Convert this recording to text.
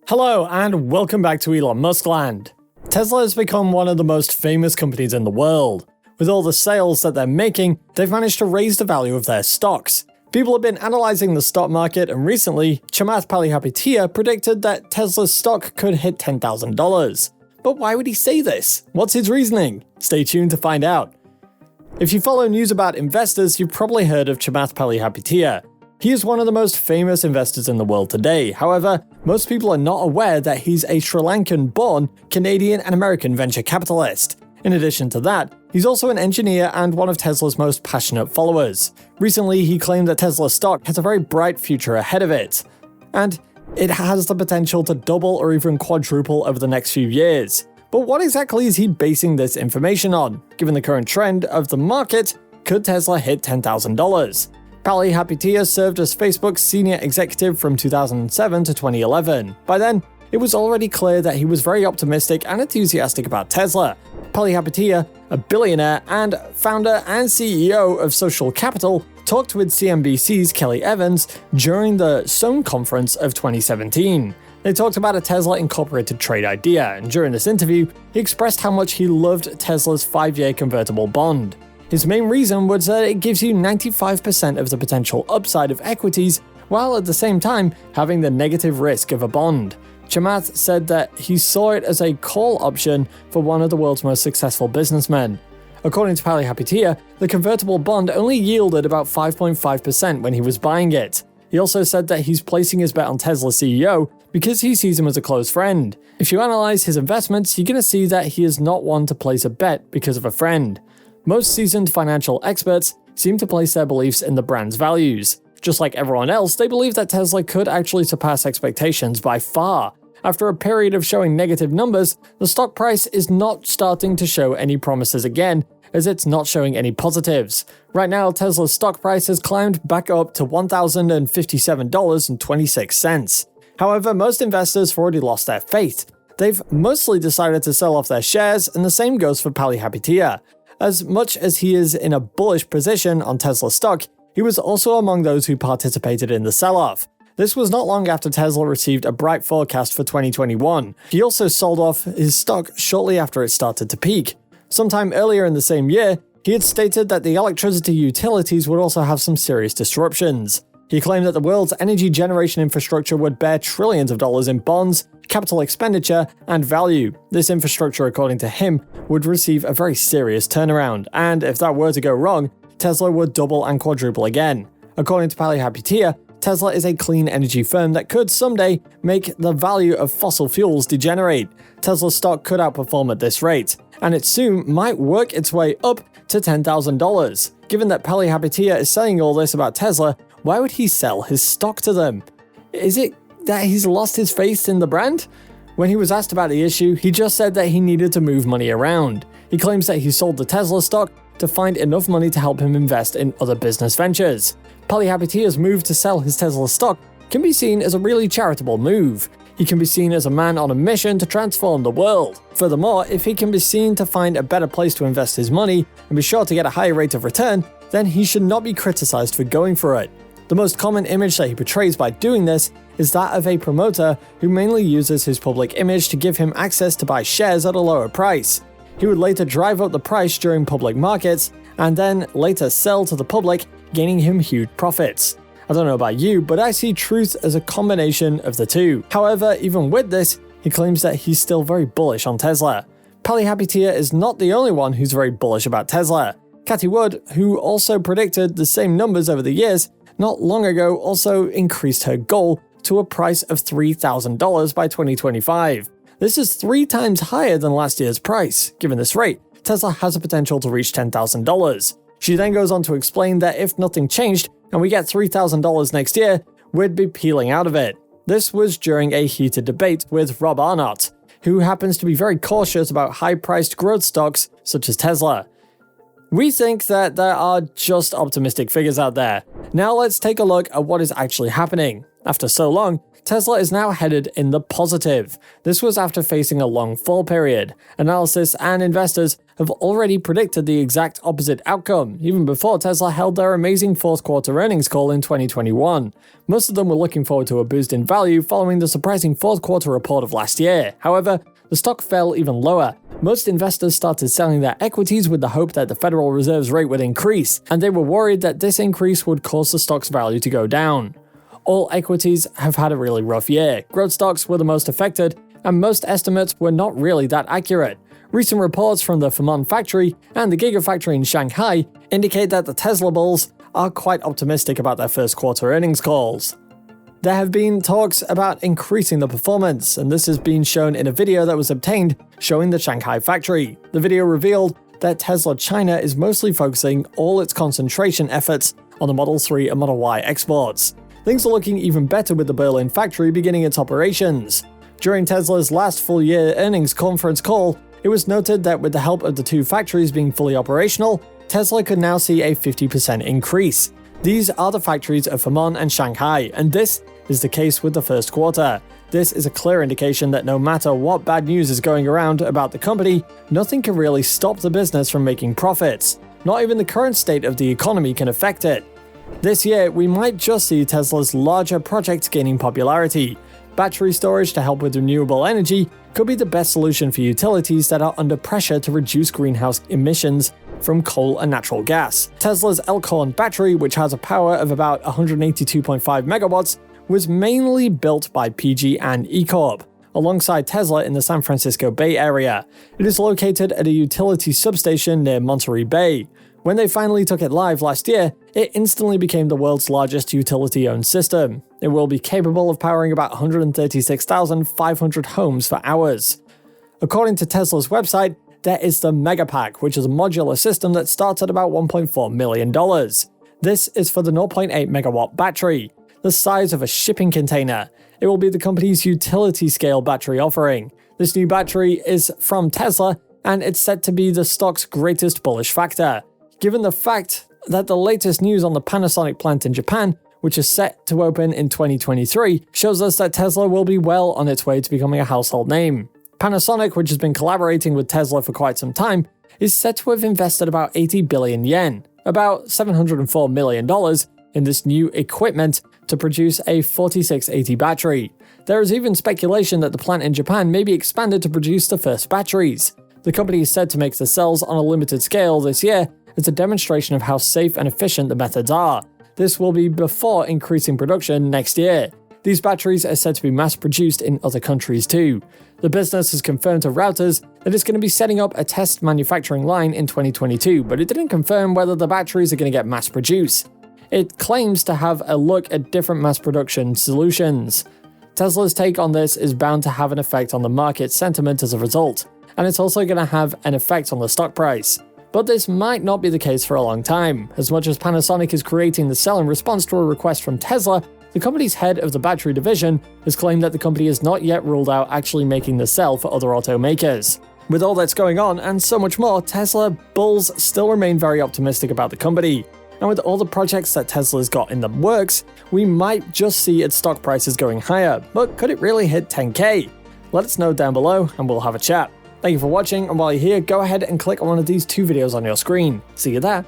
Hello and welcome back to Elon Musk land. Tesla has become one of the most famous companies in the world. With all the sales that they're making, they've managed to raise the value of their stocks. People have been analyzing the stock market, and recently, Chamath Palihapitiya predicted that Tesla's stock could hit $10,000. But why would he say this? What's his reasoning? Stay tuned to find out. If you follow news about investors, you've probably heard of Chamath Palihapitiya. He is one of the most famous investors in the world today. However, most people are not aware that he's a Sri Lankan-born Canadian and American venture capitalist. In addition to that, he's also an engineer and one of Tesla's most passionate followers. Recently, he claimed that Tesla stock has a very bright future ahead of it, and it has the potential to double or even quadruple over the next few years. But what exactly is he basing this information on? Given the current trend of the market, could Tesla hit $10,000? Palihapitiya served as Facebook's senior executive from 2007 to 2011. By then, it was already clear that he was very optimistic and enthusiastic about Tesla. Palihapitiya, a billionaire and founder and CEO of Social Capital, talked with CNBC's Kelly Evans during the Sohn conference of 2017. They talked about a Tesla Incorporated trade idea, and during this interview, he expressed how much he loved Tesla's 5-year convertible bond. His main reason was that it gives you 95% of the potential upside of equities, while at the same time having the negative risk of a bond. Chamath said that he saw it as a call option for one of the world's most successful businessmen. According to Palihapitiya, the convertible bond only yielded about 5.5% when he was buying it. He also said that he's placing his bet on Tesla CEO because he sees him as a close friend. If you analyze his investments, you're going to see that he is not one to place a bet because of a friend. Most seasoned financial experts seem to place their beliefs in the brand's values. Just like everyone else, they believe that Tesla could actually surpass expectations by far. After a period of showing negative numbers, the stock price is not starting to show any promises again, as it's not showing any positives. Right now, Tesla's stock price has climbed back up to $1,057.26. However, most investors have already lost their faith. They've mostly decided to sell off their shares, and the same goes for Palihapitiya. As much as he is in a bullish position on Tesla stock, he was also among those who participated in the sell-off. This was not long after Tesla received a bright forecast for 2021. He also sold off his stock shortly after it started to peak. Sometime earlier in the same year, he had stated that the electricity utilities would also have some serious disruptions. He claimed that the world's energy generation infrastructure would bear trillions of dollars in bonds, capital expenditure, and value. This infrastructure, according to him, would receive a very serious turnaround, and if that were to go wrong, Tesla would double and quadruple again. According to Palihapitiya, Tesla is a clean energy firm that could someday make the value of fossil fuels degenerate. Tesla stock could outperform at this rate, and it soon might work its way up to $10,000. Given that Palihapitiya is saying all this about Tesla, why would he sell his stock to them? Is it that he's lost his faith in the brand? When he was asked about the issue, he just said that he needed to move money around. He claims that he sold the Tesla stock to find enough money to help him invest in other business ventures. Palihapitiya's move to sell his Tesla stock can be seen as a really charitable move. He can be seen as a man on a mission to transform the world. Furthermore, if he can be seen to find a better place to invest his money and be sure to get a higher rate of return, then he should not be criticized for going for it. The most common image that he portrays by doing this is that of a promoter who mainly uses his public image to give him access to buy shares at a lower price. He would later drive up the price during public markets and then later sell to the public, gaining him huge profits. I don't know about you, but I see truth as a combination of the two. However, even with this, he claims that he's still very bullish on Tesla. Palihapitiya is not the only one who's very bullish about Tesla. Cathie Wood, who also predicted the same numbers over the years, not long ago also increased her goal to a price of $3,000 by 2025. This is 3 times higher than last year's price. Given this rate, Tesla has the potential to reach $10,000. She then goes on to explain that if nothing changed and we get $3,000 next year, we'd be peeling out of it. This was during a heated debate with Rob Arnott, who happens to be very cautious about high-priced growth stocks such as Tesla. We think that there are just optimistic figures out there. Now let's take a look at what is actually happening. After so long, Tesla is now headed in the positive. This was after facing a long fall period. Analysts and investors have already predicted the exact opposite outcome, even before Tesla held their amazing fourth quarter earnings call in 2021. Most of them were looking forward to a boost in value following the surprising fourth quarter report of last year. However, the stock fell even lower. Most investors started selling their equities with the hope that the Federal Reserve's rate would increase, and they were worried that this increase would cause the stock's value to go down. All equities have had a really rough year. Growth stocks were the most affected, and most estimates were not really that accurate. Recent reports from the Fremont factory and the Gigafactory in Shanghai indicate that the Tesla bulls are quite optimistic about their first quarter earnings calls. There have been talks about increasing the performance, and this has been shown in a video that was obtained showing the Shanghai factory. The video revealed that Tesla China is mostly focusing all its concentration efforts on the Model 3 and Model Y exports. Things are looking even better with the Berlin factory beginning its operations. During Tesla's last full-year earnings conference call, it was noted that with the help of the two factories being fully operational, Tesla could now see a 50% increase. These are the factories of Fremont and Shanghai, and this is the case with the first quarter. This is a clear indication that no matter what bad news is going around about the company, nothing can really stop the business from making profits. Not even the current state of the economy can affect it. This year, we might just see Tesla's larger projects gaining popularity. Battery storage to help with renewable energy could be the best solution for utilities that are under pressure to reduce greenhouse emissions from coal and natural gas. Tesla's Elkhorn battery, which has a power of about 182.5 megawatts, was mainly built by PG and E Corp, alongside Tesla in the San Francisco Bay Area. It is located at a utility substation near Monterey Bay. When they finally took it live last year, it instantly became the world's largest utility-owned system. It will be capable of powering about 136,500 homes for hours. According to Tesla's website, there is the Megapack, which is a modular system that starts at about $1.4 million. This is for the 0.8 megawatt battery, the size of a shipping container. It will be the company's utility-scale battery offering. This new battery is from Tesla, and it's said to be the stock's greatest bullish factor. Given the fact that the latest news on the Panasonic plant in Japan, which is set to open in 2023, shows us that Tesla will be well on its way to becoming a household name. Panasonic, which has been collaborating with Tesla for quite some time, is said to have invested about 80 billion yen, about $704 million, in this new equipment to produce a 4680 battery. There is even speculation that the plant in Japan may be expanded to produce the first batteries. The company is said to make the cells on a limited scale this year as a demonstration of how safe and efficient the methods are. This will be before increasing production next year. These batteries are said to be mass-produced in other countries too. The business has confirmed to Reuters that it's going to be setting up a test manufacturing line in 2022, but it didn't confirm whether the batteries are going to get mass-produced. It claims to have a look at different mass production solutions. Tesla's take on this is bound to have an effect on the market sentiment as a result, and it's also going to have an effect on the stock price. But this might not be the case for a long time. As much as Panasonic is creating the cell in response to a request from Tesla, the company's head of the battery division has claimed that the company has not yet ruled out actually making the cell for other automakers. With all that's going on and so much more, Tesla bulls still remain very optimistic about the company. And with all the projects that Tesla's got in the works, we might just see its stock prices going higher. But could it really hit 10K? Let us know down below and we'll have a chat. Thank you for watching, and while you're here, go ahead and click on one of these two videos on your screen. See you there.